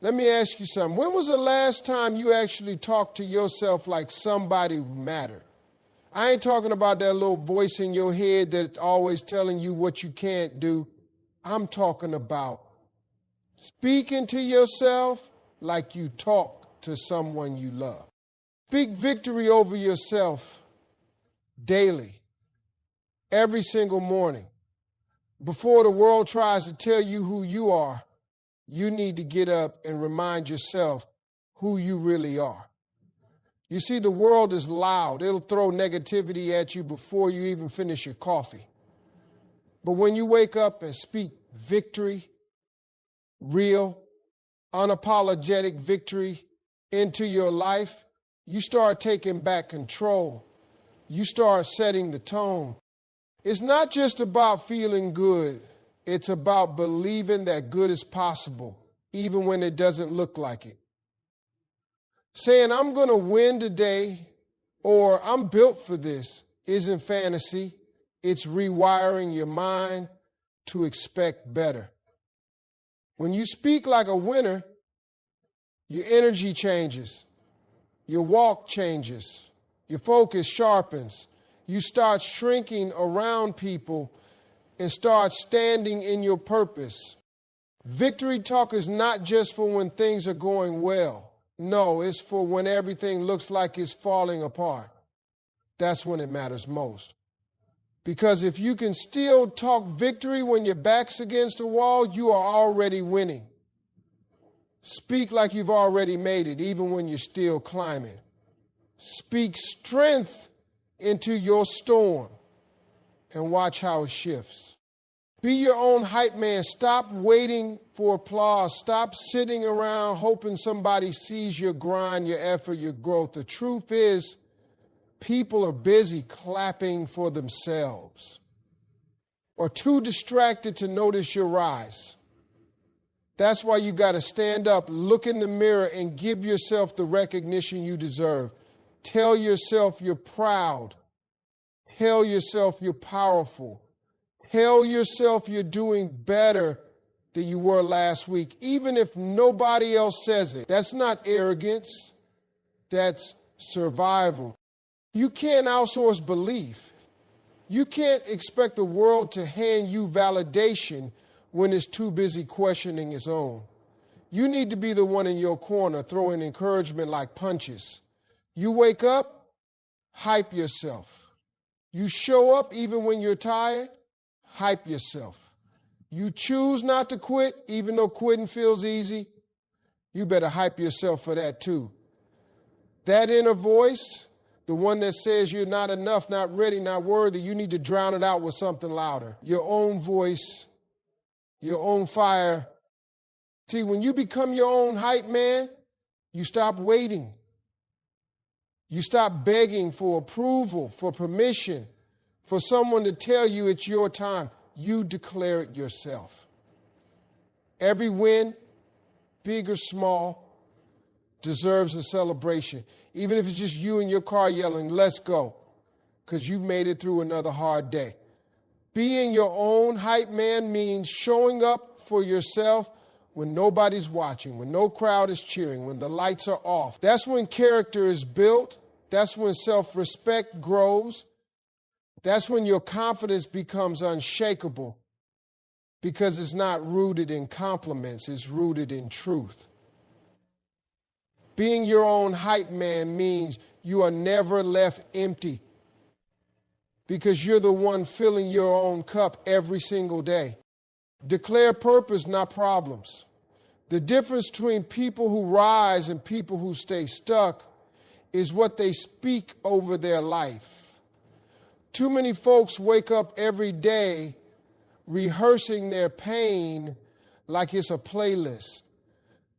Let me ask you something. When was the last time you actually talked to yourself like somebody mattered? I ain't talking about that little voice in your head that's always telling you what you can't do. I'm talking about speaking to yourself like you talk to someone you love. Speak victory over yourself daily, every single morning. Before the world tries to tell you who you are, you need to get up and remind yourself who you really are. You see, the world is loud. It'll throw negativity at you before you even finish your coffee. But when you wake up and speak victory, real, unapologetic victory into your life, you start taking back control. You start setting the tone. It's not just about feeling good. It's about believing that good is possible, even when it doesn't look like it. Saying, I'm going to win today, or I'm built for this, isn't fantasy. It's rewiring your mind to expect better. When you speak like a winner, your energy changes, your walk changes, your focus sharpens. You start shrinking around people and start standing in your purpose. Victory talk is not just for when things are going well. No, it's for when everything looks like it's falling apart. That's when it matters most. Because if you can still talk victory when your back's against the wall, you are already winning. Speak like you've already made it, even when you're still climbing. Speak strength into your storm and watch how it shifts. Be your own hype man. Stop waiting for applause. Stop sitting around hoping somebody sees your grind, your effort, your growth. The truth is, people are busy clapping for themselves or too distracted to notice your rise. That's why you got to stand up, look in the mirror, and give yourself the recognition you deserve. Tell yourself you're proud. Tell yourself you're powerful. Tell yourself you're doing better than you were last week, even if nobody else says it. That's not arrogance. That's survival. You can't outsource belief. You can't expect the world to hand you validation when it's too busy questioning its own. You need to be the one in your corner throwing encouragement like punches. You wake up, hype yourself. You show up even when you're tired, hype yourself. You choose not to quit even though quitting feels easy, you better hype yourself for that too. That inner voice, the one that says you're not enough, not ready, not worthy, you need to drown it out with something louder. Your own voice, your own fire. See, when you become your own hype man, you stop waiting. You stop begging for approval, for permission, for someone to tell you it's your time. You declare it yourself. Every win, big or small, deserves a celebration. Even if it's just you in your car yelling, let's go, because you made it through another hard day. Being your own hype man means showing up for yourself when nobody's watching, when no crowd is cheering, when the lights are off. That's when character is built. That's when self-respect grows. That's when your confidence becomes unshakable, because it's not rooted in compliments, it's rooted in truth. Being your own hype man means you are never left empty, because you're the one filling your own cup every single day. Declare purpose, not problems. The difference between people who rise and people who stay stuck is what they speak over their life. Too many folks wake up every day rehearsing their pain like it's a playlist.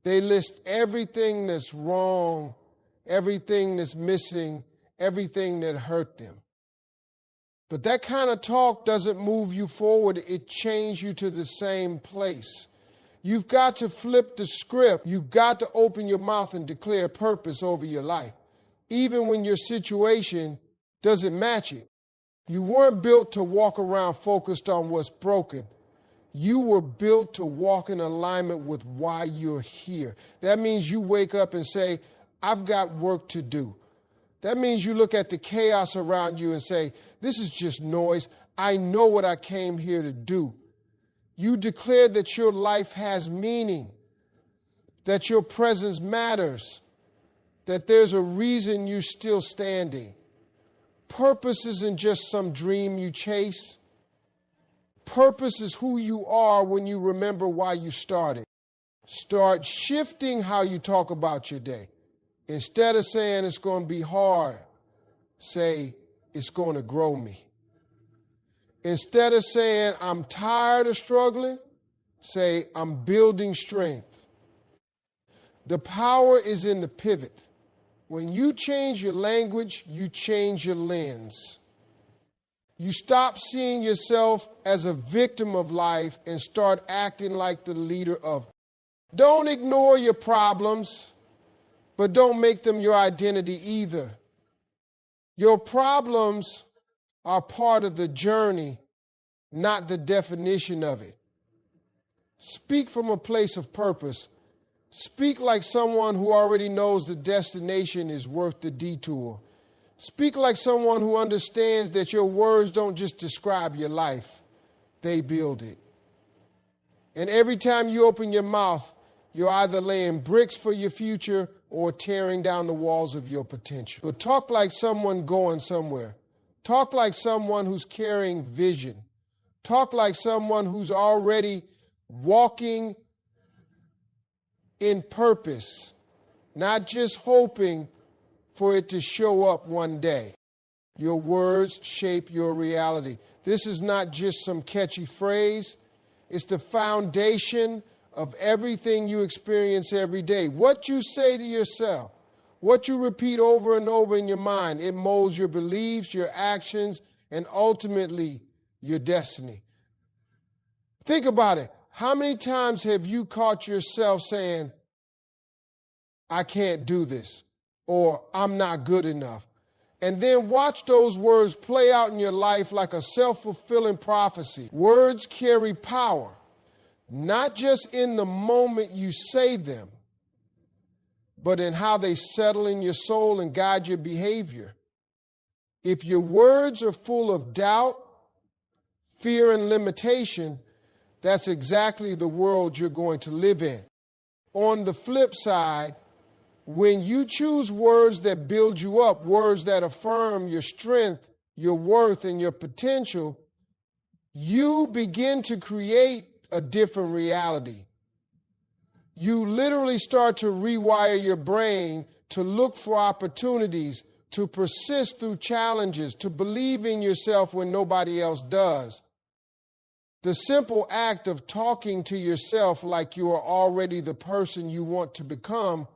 They list everything that's wrong, everything that's missing, everything that hurt them. But that kind of talk doesn't move you forward. It chains you to the same place. You've got to flip the script. You've got to open your mouth and declare purpose over your life, even when your situation doesn't match it. You weren't built to walk around focused on what's broken. You were built to walk in alignment with why you're here. That means you wake up and say, I've got work to do. That means you look at the chaos around you and say, this is just noise. I know what I came here to do. You declare that your life has meaning, that your presence matters, that there's a reason you're still standing. Purpose isn't just some dream you chase. Purpose is who you are when you remember why you started. Start shifting how you talk about your day. Instead of saying it's going to be hard, say it's going to grow me. Instead of saying I'm tired of struggling, say I'm building strength. The power is in the pivot. When you change your language, you change your lens. You stop seeing yourself as a victim of life and start acting like the leader of it. Don't ignore your problems, but don't make them your identity either. Your problems are part of the journey, not the definition of it. Speak from a place of purpose. Speak like someone who already knows the destination is worth the detour. Speak like someone who understands that your words don't just describe your life, they build it. And every time you open your mouth, you're either laying bricks for your future or tearing down the walls of your potential. But talk like someone going somewhere. Talk like someone who's carrying vision. Talk like someone who's already walking in purpose, not just hoping for it to show up one day. Your words shape your reality. This is not just some catchy phrase. It's the foundation of everything you experience every day. What you say to yourself, what you repeat over and over in your mind, it molds your beliefs, your actions, and ultimately your destiny. Think about it. How many times have you caught yourself saying, I can't do this, or I'm not good enough? And then watch those words play out in your life like a self-fulfilling prophecy. Words carry power, not just in the moment you say them, but in how they settle in your soul and guide your behavior. If your words are full of doubt, fear, and limitation, that's exactly the world you're going to live in. On the flip side, when you choose words that build you up, words that affirm your strength, your worth, and your potential, you begin to create a different reality. You literally start to rewire your brain to look for opportunities, to persist through challenges, to believe in yourself when nobody else does. The simple act of talking to yourself like you are already the person you want to become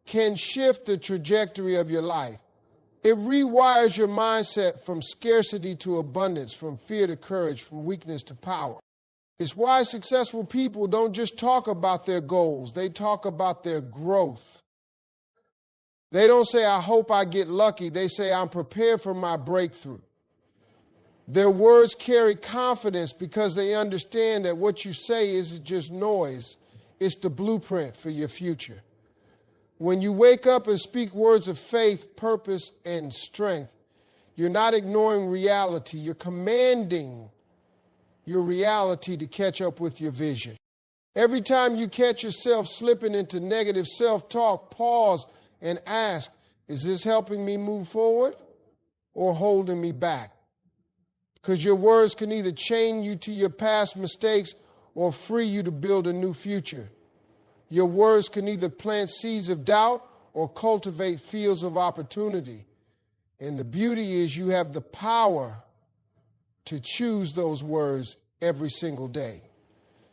can shift the trajectory of your life. It rewires your mindset from scarcity to abundance, from fear to courage, from weakness to power. It's why successful people don't just talk about their goals, they talk about their growth. They don't say, I hope I get lucky. They say, I'm prepared for my breakthrough. Their words carry confidence because they understand that what you say isn't just noise. It's the blueprint for your future. When you wake up and speak words of faith, purpose, and strength, you're not ignoring reality. You're commanding your reality to catch up with your vision. Every time you catch yourself slipping into negative self-talk, pause and ask, is this helping me move forward or holding me back? Because your words can either chain you to your past mistakes or free you to build a new future. Your words can either plant seeds of doubt or cultivate fields of opportunity. And the beauty is you have the power to choose those words every single day.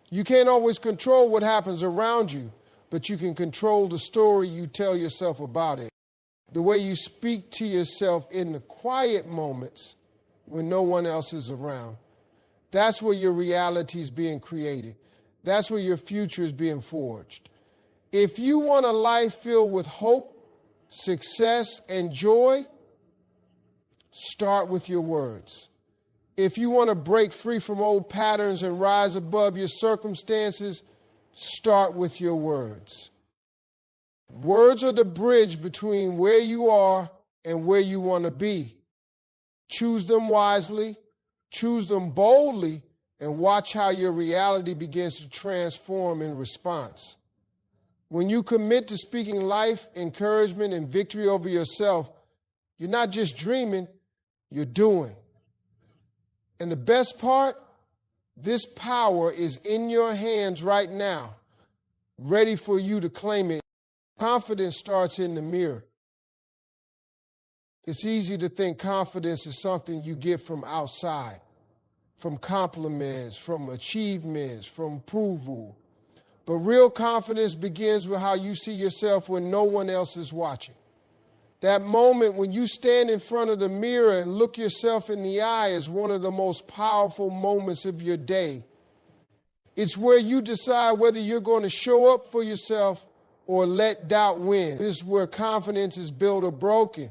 You can't always control what happens around you, but you can control the story you tell yourself about it. The way you speak to yourself in the quiet moments when no one else is around. That's where your reality is being created. That's where your future is being forged. If you want a life filled with hope, success, and joy, start with your words. If you want to break free from old patterns and rise above your circumstances, start with your words. Words are the bridge between where you are and where you want to be. Choose them wisely, choose them boldly, and watch how your reality begins to transform in response. When you commit to speaking life, encouragement, and victory over yourself, you're not just dreaming, you're doing. And the best part, this power is in your hands right now, ready for you to claim it. Confidence starts in the mirror. It's easy to think confidence is something you get from outside, from compliments, from achievements, from approval. But real confidence begins with how you see yourself when no one else is watching. That moment when you stand in front of the mirror and look yourself in the eye is one of the most powerful moments of your day. It's where you decide whether you're going to show up for yourself or let doubt win. This is where confidence is built or broken.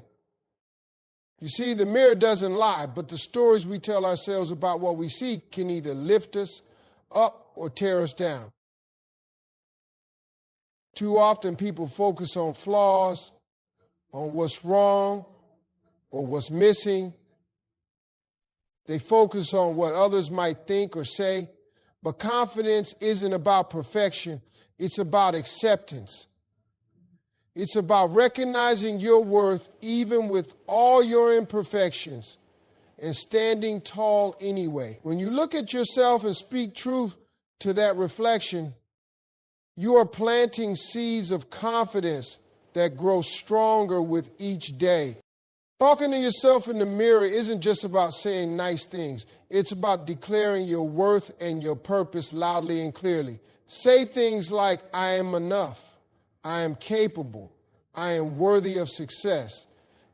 You see, the mirror doesn't lie, but the stories we tell ourselves about what we see can either lift us up or tear us down. Too often people focus on flaws, on what's wrong or what's missing. They focus on what others might think or say. But confidence isn't about perfection. It's about acceptance. It's about recognizing your worth even with all your imperfections and standing tall anyway. When you look at yourself and speak truth to that reflection, you are planting seeds of confidence that grow stronger with each day. Talking to yourself in the mirror isn't just about saying nice things. It's about declaring your worth and your purpose loudly and clearly. Say things like, I am enough. I am capable. I am worthy of success.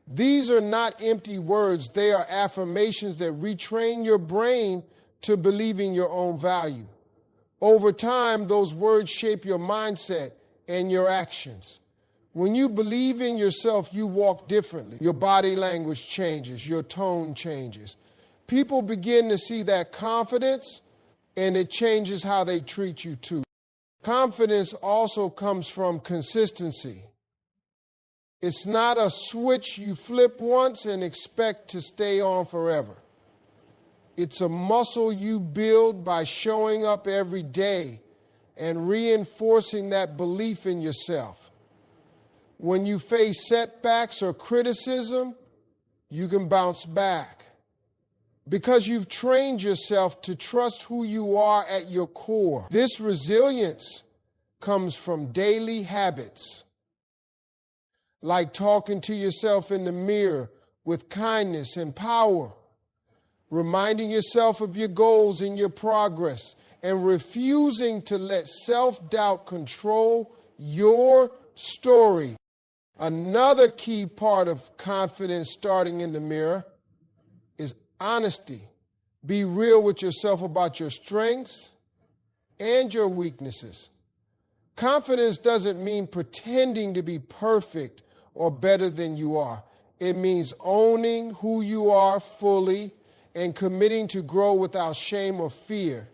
These are not empty words. They are affirmations that retrain your brain to believe in your own value. Over time, those words shape your mindset and your actions. When you believe in yourself, you walk differently. Your body language changes. Your tone changes. People begin to see that confidence, and it changes how they treat you too. Confidence also comes from consistency. It's not a switch you flip once and expect to stay on forever. It's a muscle you build by showing up every day and reinforcing that belief in yourself. When you face setbacks or criticism, you can bounce back because you've trained yourself to trust who you are at your core. This resilience comes from daily habits, like talking to yourself in the mirror with kindness and power, reminding yourself of your goals and your progress, and refusing to let self-doubt control your story. Another key part of confidence starting in the mirror is honesty. Be real with yourself about your strengths and your weaknesses. Confidence doesn't mean pretending to be perfect or better than you are. It means owning who you are fully and committing to grow without shame or fear.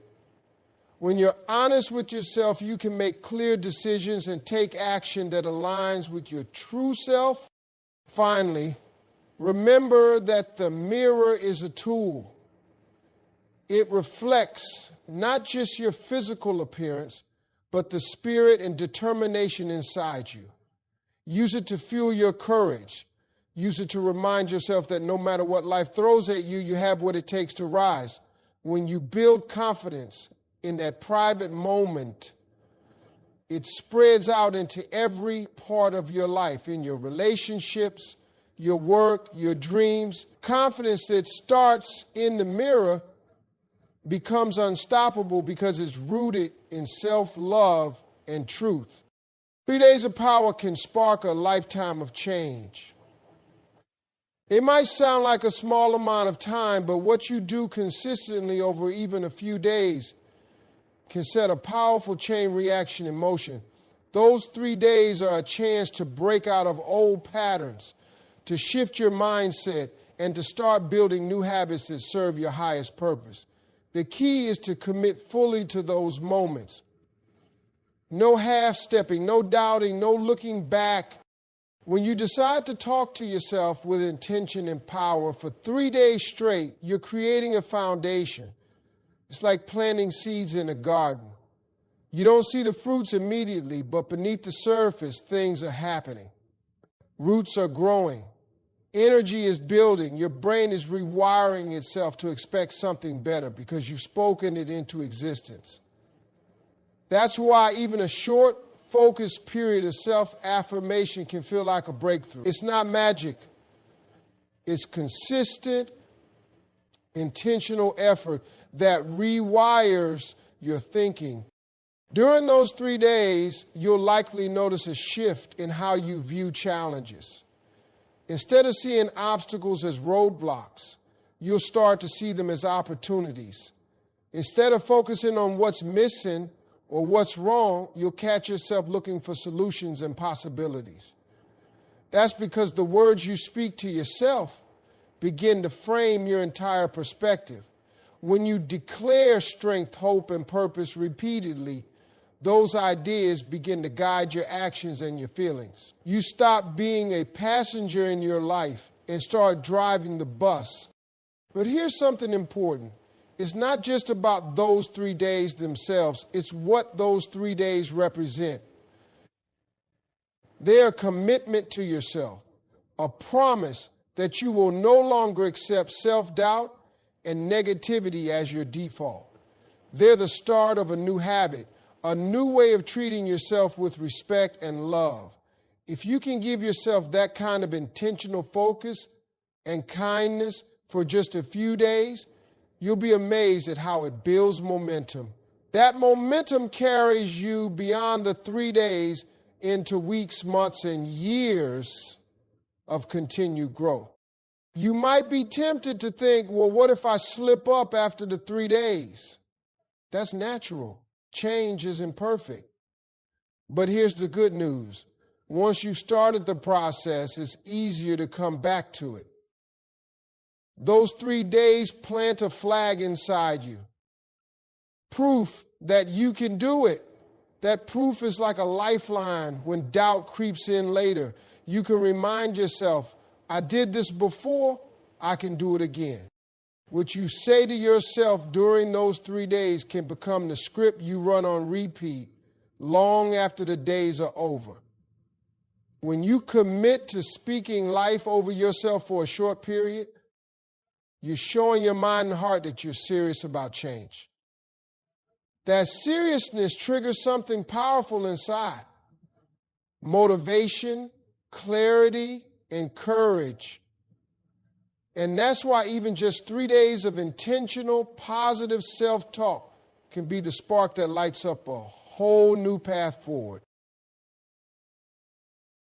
When you're honest with yourself, you can make clear decisions and take action that aligns with your true self. Finally, remember that the mirror is a tool. It reflects not just your physical appearance, but the spirit and determination inside you. Use it to fuel your courage. Use it to remind yourself that no matter what life throws at you, you have what it takes to rise. When you build confidence in that private moment, it spreads out into every part of your life, in your relationships, your work, your dreams. Confidence that starts in the mirror becomes unstoppable because it's rooted in self-love and truth. 3 days of power can spark a lifetime of change. It might sound like a small amount of time, but what you do consistently over even a few days can set a powerful chain reaction in motion. Those 3 days are a chance to break out of old patterns, to shift your mindset, and to start building new habits that serve your highest purpose. The key is to commit fully to those moments. No half-stepping, no doubting, no looking back. When you decide to talk to yourself with intention and power for 3 days straight, you're creating a foundation. It's like planting seeds in a garden. You don't see the fruits immediately, but beneath the surface, things are happening. Roots are growing. Energy is building. Your brain is rewiring itself to expect something better because you've spoken it into existence. That's why even a short, focused period of self-affirmation can feel like a breakthrough. It's not magic. It's consistent, intentional effort that rewires your thinking. During those 3 days, you'll likely notice a shift in how you view challenges. Instead of seeing obstacles as roadblocks, you'll start to see them as opportunities. Instead of focusing on what's missing or what's wrong, you'll catch yourself looking for solutions and possibilities. That's because the words you speak to yourself begin to frame your entire perspective. When you declare strength, hope, and purpose repeatedly, those ideas begin to guide your actions and your feelings. You stop being a passenger in your life and start driving the bus. But here's something important. It's not just about those 3 days themselves. It's what those 3 days represent. They're a commitment to yourself, a promise that you will no longer accept self-doubt and negativity as your default. They're the start of a new habit, a new way of treating yourself with respect and love. If you can give yourself that kind of intentional focus and kindness for just a few days, you'll be amazed at how it builds momentum. That momentum carries you beyond the 3 days into weeks, months, and years of continued growth. You might be tempted to think, well, what if I slip up after the 3 days? That's natural. Change isn't perfect. But here's the good news. Once you started the process, it's easier to come back to it. Those 3 days plant a flag inside you. Proof that you can do it. That proof is like a lifeline when doubt creeps in later. You can remind yourself, I did this before, I can do it again. What you say to yourself during those 3 days can become the script you run on repeat long after the days are over. When you commit to speaking life over yourself for a short period, you're showing your mind and heart that you're serious about change. That seriousness triggers something powerful inside. Motivation, clarity, and courage. And that's why even just 3 days of intentional, positive self-talk can be the spark that lights up a whole new path forward.